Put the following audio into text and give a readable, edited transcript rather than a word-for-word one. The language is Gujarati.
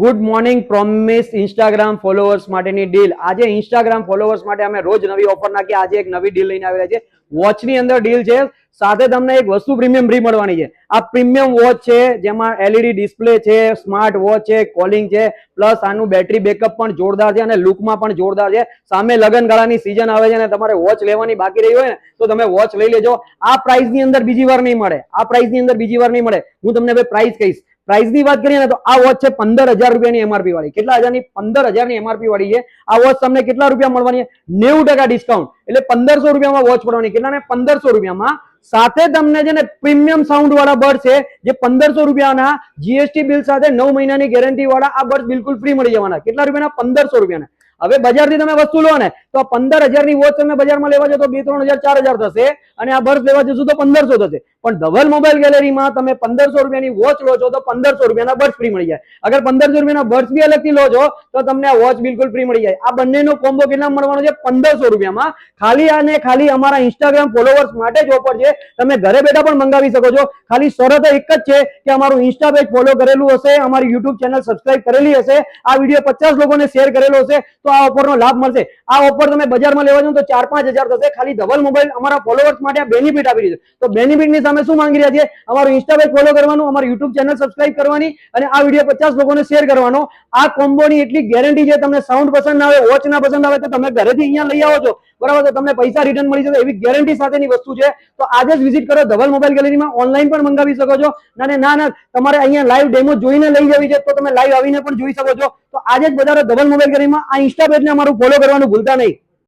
Good morning promise Instagram followers માટેની ડીલ. આજે ઇન્સ્ટાગ્રામ ફોલોઅર્સ માટે અમે રોજ નવી ઓફર નાખી. આજે એક નવી ડીલ લઈને આવેલા છે. વોચની અંદર ડીલ છે, સાથે તમને એક વસ્તુ પ્રીમિયમ ફ્રી મળવાની છે. આ પ્રીમિયમ વોચ છે જેમાં એલઈડી ડિસ્પ્લે છે, સ્માર્ટ વોચ છે, કોલિંગ છે, પ્લસ આનું બેટરી બેકઅપ પણ જોરદાર છે અને લુકમાં પણ જોરદાર છે. સામે લગનગાળાની સીઝન આવે છે અને તમારે વોચ લેવાની બાકી રહી હોય ને તો તમે વોચ લઈ લેજો. આ પ્રાઇસની અંદર બીજી વાર નહીં મળે. આ પ્રાઇસની અંદર બીજી વાર નહીં મળે. હું તમને હવે પ્રાઇસ કહીશ. પ્રાઇસ ની વાત કરીએ ને તો આ વોચ છે 15,000 રૂપિયાની એમઆરપી વાળી. કેટલા હજારની? 15,000 ની એમઆરપી વાળી છે. આ વોચ તમને કેટલા રૂપિયા મળવાની? 90% ડિસ્કાઉન્ટ, એટલે 1,500 રૂપિયામાં વોચ પડવાની. કેટલાને? 1,500 રૂપિયામાં. સાથે તમને છે ને પ્રીમિયમ સાઉન્ડ વાળા બર્ડ છે જે 1,500 રૂપિયાના જીએસટી બિલ સાથે 9 મહિનાની ગેરંટી વાળા આ બર્ડ બિલકુલ ફ્રી મળી જવાના. કેટલા રૂપિયાના? 1,500 રૂપિયાના. હવે બજારથી તમે વસ્તુ લો ને તો 15,000 ની વોચ તમે બજારમાં લેવા જાવ તો 2-3,000 4,000 થશે અને આ બર્ડ લેવા જશો તો 1,500 થશે. પણ ધવલ મોબાઈલ ગેલેરીમાં તમે 1,500 રૂપિયાની વોચ લો છો તો 1,500 રૂપિયાના બર્ડ ફ્રી મળી જાય. અગર 1,500 રૂપિયાના બર્ડ બી અલગથી લો છો તો તમને આ વોચ બિલકુલ ફ્રી મળી જાય. આ બંનેનો કોમ્બો કેટલા મળવાનો છે? 1,500 રૂપિયામાં. ખાલી અને ખાલી અમારા ઇન્સ્ટાગ્રામ ફોલોઅર્સ માટે જ ઓફર છે. તમે ઘરે બેઠા પણ મંગાવી શકો છો. ખાલી શરત એક જ છે કે અમારું ઇન્સ્ટા પેજ ફોલો કરેલું હશે, અમારી યુટ્યુબ ચેનલ સબસ્ક્રાઇબ કરેલી હશે, આ વિડીયો 50 લોકોને શેર કરેલો હશે તો આ ઓફરનો લાભ મળશે. આ ઓફર તમે બજારમાં લેવા જાવ તો 4-5 હજાર થશે. ખાલી ધવલ મોબાઈલ અમારા ફોલોઅર્સ માટે આ બેનિફિટ આપી દીધું. તો બેનિફિટની સામે શું માંગી રહ્યા છે? અમારું ઇન્સ્ટા પેજ ફોલો કરવાનું, અમારી યુટ્યુબ ચેનલ સબસ્ક્રાઇબ કરવાની અને આ વિડીયો 50 લોકોને શેર કરવાનો. આ કોમ્બોની એટલી ગેરંટી છે. તમને સાઉન્ડ પસંદ ના આવે, વોચ ના પસંદ આવે તો તમે ઘરેથી અહીંયા લઈ આવો છો, બરાબર, તો તમને પૈસા રિટર્ન મળી જશે એવી ગેરંટી સાથેની વસ્તુ છે. તો આજે જ વિઝિટ કરો ધવલ મોબાઈલ ગેલેરીમાં. ઓનલાઈન પણ મંગાવી શકો છો. ના તમારે અહીંયા લાઈવ ડેમો જોઈને લઈ જવી છે તો તમે લાઈવ આવીને પણ જોઈ શકો છો. તો આજે જ બજારો ધવલ મોબાઈલ ગેલેરીમાં આ ઇન્સ્ટા પેજને અમારું ફોલો કરવાનું ભૂલતા નહીં.